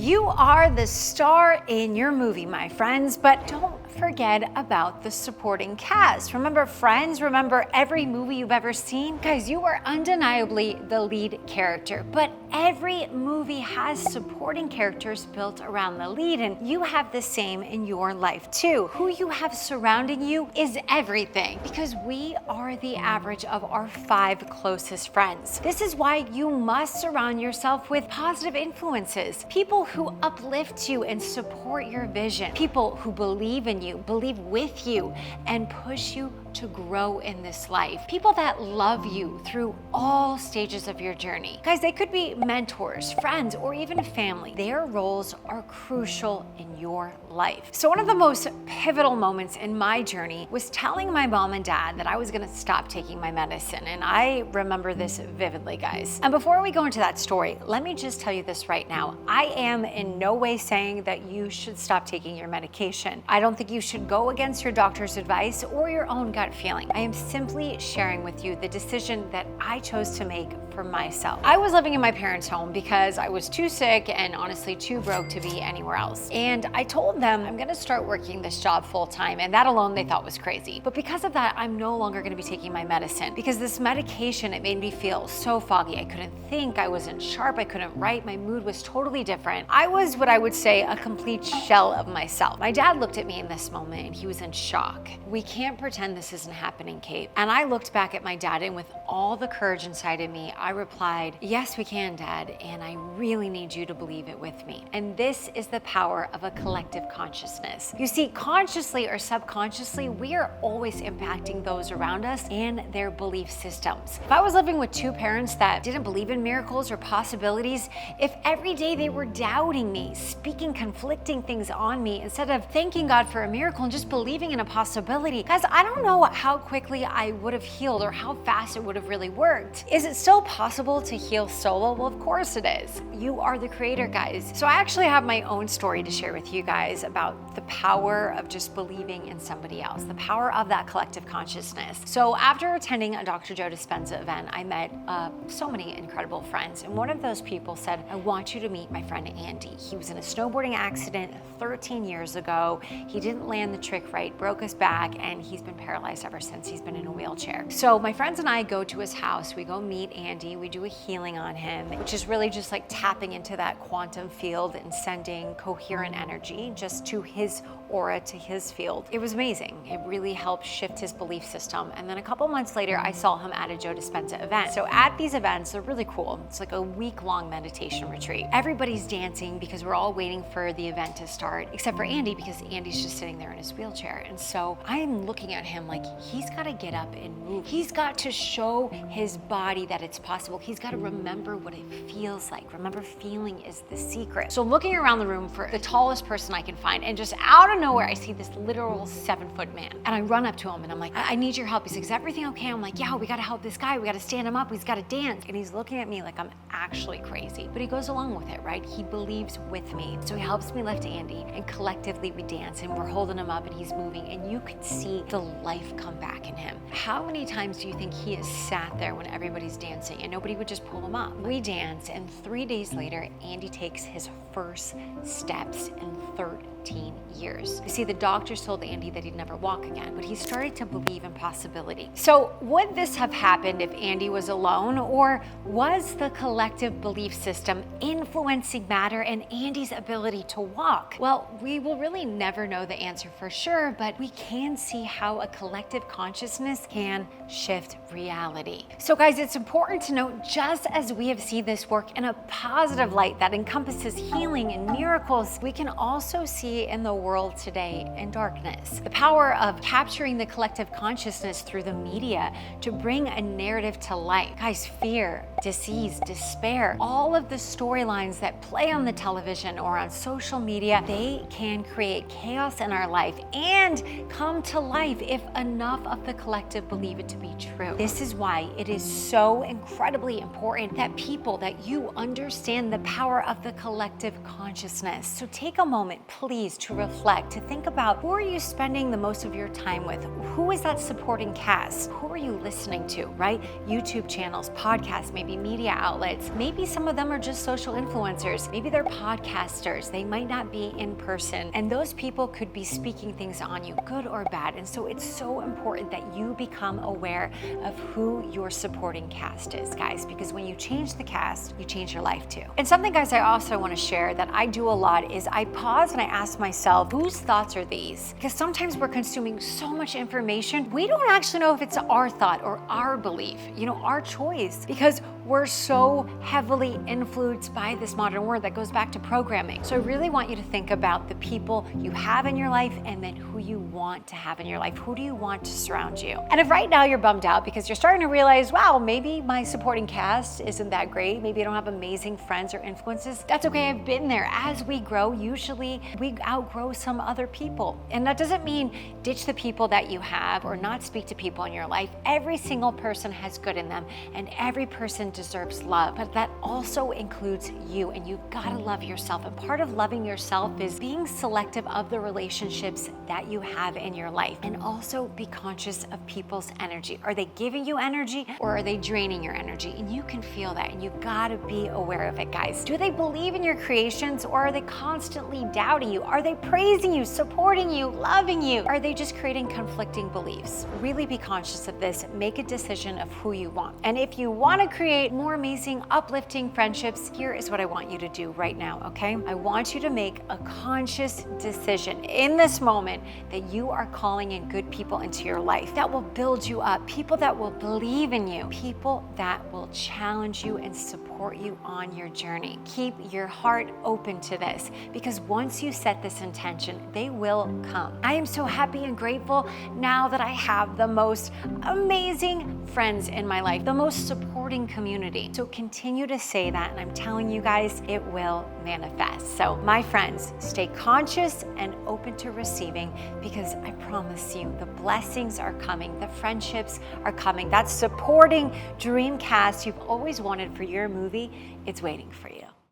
You are the star in your movie, my friends, but don't forget about the supporting cast. Remember Friends? Remember every movie you've ever seen? Guys, you are undeniably the lead character, but every movie has supporting characters built around the lead, and you have the same in your life too. Who you have surrounding you is everything, because we are the average of our 5 closest friends. This is why you must surround yourself with positive influences, people who uplift you and support your vision, people who believe in you, believe with you, and push you to grow in this life. People that love you through all stages of your journey. Guys, they could be mentors, friends, or even family. Their roles are crucial in your life. So one of the most pivotal moments in my journey was telling my mom and dad that I was gonna stop taking my medicine. And I remember this vividly, guys. And before we go into that story, let me just tell you this right now. I am in no way saying that you should stop taking your medication. I don't think you should go against your doctor's advice or your own gut feeling. I am simply sharing with you the decision that I chose to make for myself. I was living in my parents' home because I was too sick and honestly too broke to be anywhere else. And I told them I'm gonna start working this job full time, and that alone they thought was crazy. But because of that, I'm no longer gonna be taking my medicine, because this medication, it made me feel so foggy. I couldn't think, I wasn't sharp, I couldn't write, my mood was totally different. I was what I would say a complete shell of myself. My dad looked at me in this moment and he was in shock. We can't pretend this isn't happening, Kate. And I looked back at my dad, and with all the courage inside of me, I replied, yes, we can, Dad, and I really need you to believe it with me. And this is the power of a collective consciousness. You see, consciously or subconsciously, we are always impacting those around us and their belief systems. If I was living with 2 parents that didn't believe in miracles or possibilities, if every day they were doubting me, speaking conflicting things on me, instead of thanking God for a miracle and just believing in a possibility, guys, I don't know how quickly I would have healed or how fast it would have really worked. Is it still possible to heal solo? Well, of course it is. You are the creator, guys. So I actually have my own story to share with you guys about the power of just believing in somebody else, the power of that collective consciousness. So after attending a Dr. Joe Dispenza event, I met so many incredible friends. And one of those people said, I want you to meet my friend Andy. He was in a snowboarding accident 13 years ago. He didn't land the trick right, broke his back, and he's been paralyzed ever since. He's been in a wheelchair. So my friends and I go to his house. We go meet Andy. We do a healing on him, which is really just like tapping into that quantum field and sending coherent energy just to his aura, to his field. It was amazing. It really helped shift his belief system. And then a couple months later, I saw him at a Joe Dispenza event. So at these events, they're really cool. It's like a week-long meditation retreat. Everybody's dancing because we're all waiting for the event to start, except for Andy, because Andy's just sitting there in his wheelchair. And so I'm looking at him like, he's got to get up and move. He's got to show his body that it's possible. He's got to remember what it feels like. Remember, feeling is the secret. So I'm looking around the room for the tallest person I can find, and just out of nowhere, I see this literal 7-foot man. And I run up to him and I'm like, I need your help. He's like, is everything okay? I'm like, yeah, we got to help this guy. We got to stand him up. He's got to dance. And he's looking at me like I'm actually crazy, but he goes along with it, right? He believes with me. So he helps me lift Andy, and collectively we dance, and we're holding him up and he's moving, and you could see the life come back in him. How many times do you think he has sat there when everybody's dancing and nobody would just pull him up? We dance, and 3 days later, Andy takes his first steps in 13 years. You see, the doctors told Andy that he'd never walk again, but he started to believe in possibility. So would this have happened if Andy was alone, or was the collective belief system influencing matter and Andy's ability to walk? Well, we will really never know the answer for sure, but we can see how a collective consciousness can shift reality. So guys, it's important to note, just as we have seen this work in a positive light that encompasses healing and miracles, we can also see in the world today in darkness. The power of capturing the collective consciousness through the media to bring a narrative to light. Guys, fear, disease, despair, all of the storylines that play on the television or on social media, they can create chaos in our life and come to life if enough of the collective believe it to be true. This is why it is so incredible incredibly important that you understand the power of the collective consciousness. So take a moment, please, to reflect, to think about who are you spending the most of your time with? Who is that supporting cast? Who are you listening to, right? YouTube channels, podcasts, maybe media outlets. Maybe some of them are just social influencers. Maybe they're podcasters. They might not be in person. And those people could be speaking things on you, good or bad. And so it's so important that you become aware of who your supporting cast is, guys, because when you change the cast, you change your life too. And something, guys, I also want to share that I do a lot is I pause and I ask myself, whose thoughts are these? Because sometimes we're consuming so much information, we don't actually know if it's our thought or our belief, our choice, because we're so heavily influenced by this modern world that goes back to programming. So I really want you to think about the people you have in your life and then who you want to have in your life. Who do you want to surround you? And if right now you're bummed out because you're starting to realize, wow, maybe my supporting cast isn't that great, maybe I don't have amazing friends or influences, that's okay. I've been there. As we grow, usually we outgrow some other people. And that doesn't mean ditch the people that you have or not speak to people in your life. Every single person has good in them and every person deserves love, but that also includes you, and you've got to love yourself. And part of loving yourself is being selective of the relationships that you have in your life, and also be conscious of people's energy. Are they giving you energy or are they draining your energy? And you can feel that, and you've got to be aware of it, guys. Do they believe in your creations or are they constantly doubting you? Are they praising you, supporting you, loving you? Are they just creating conflicting beliefs? Really be conscious of this. Make a decision of who you want. And if you want to create more amazing, uplifting friendships, here is what I want you to do right now, okay? I want you to make a conscious decision in this moment that you are calling in good people into your life that will build you up, people that will believe in you, people that will challenge you and support you on your journey. Keep your heart open to this, because once you set this intention, they will come. I am so happy and grateful now that I have the most amazing friends in my life, the most supporting community. So continue to say that, and I'm telling you guys, it will manifest. So my friends, stay conscious and open to receiving, because I promise you the blessings are coming, the friendships are coming, that supporting dream cast you've always wanted for your movie, it's waiting for you.